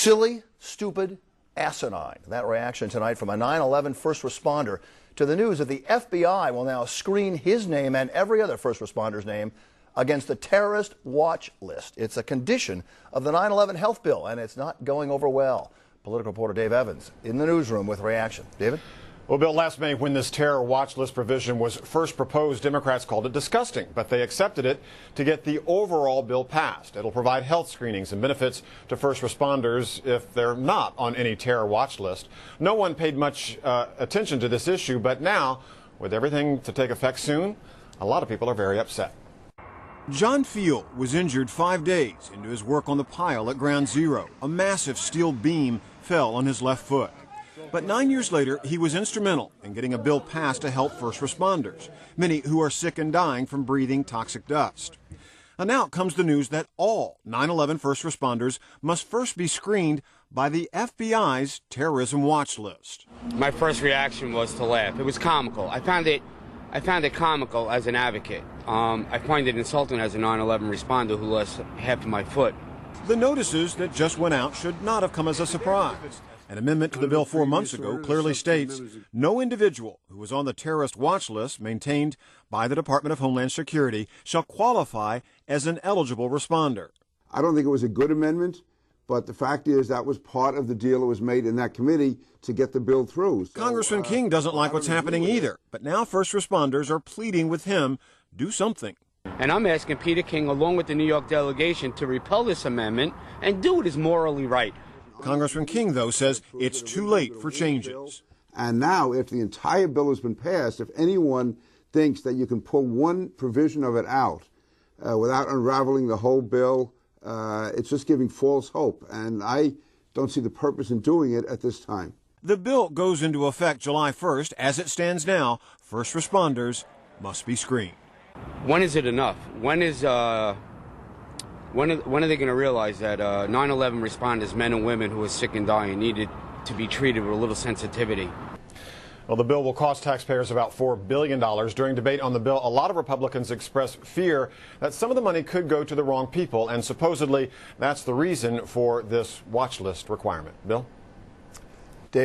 Silly, stupid, asinine. That reaction tonight from a 9/11 first responder to the news that the FBI will now screen his name and every other first responder's name against the terrorist watch list. It's a condition of the 9/11 health bill, and it's not going over well. Political reporter Dave Evans in the newsroom with reaction. David? Well, Bill, last May when this terror watch list provision was first proposed, Democrats called it disgusting, but they accepted it to get the overall bill passed. It'll provide health screenings and benefits to first responders if they're not on any terror watch list. No one paid much attention to this issue, but now, with everything to take effect soon, a lot of people are very upset. John Feal was injured 5 days into his work on the pile at Ground Zero. A massive steel beam fell on his left foot. But 9 years later, he was instrumental in getting a bill passed to help first responders, many who are sick and dying from breathing toxic dust. And now comes the news that all 9/11 first responders must first be screened by the FBI's terrorism watch list. My first reaction was to laugh. It was comical. I found it comical as an advocate. I find it insulting as a 9/11 responder who lost half of my foot. The notices that just went out should not have come as a surprise. An amendment to the bill 4 months ago clearly states no individual who was on the terrorist watch list maintained by the Department of Homeland Security shall qualify as an eligible responder. I don't think it was a good amendment, but the fact is that was part of the deal that was made in that committee to get the bill through. So, Congressman King doesn't like what's happening either, but now first responders are pleading with him, do something. And I'm asking Peter King, along with the New York delegation, to repel this amendment and do what is morally right. Congressman King, though, says it's too late for changes. And now, if the entire bill has been passed, if anyone thinks that you can pull one provision of it out without unraveling the whole bill, it's just giving false hope. And I don't see the purpose in doing it at this time. The bill goes into effect July 1st. As it stands now, first responders must be screened. When is it enough? When are they going to realize that 9/11 responders, men and women who are sick and dying, needed to be treated with a little sensitivity? Well, the bill will cost taxpayers about $4 billion. During debate on the bill, a lot of Republicans expressed fear that some of the money could go to the wrong people, and supposedly that's the reason for this watch list requirement. Bill?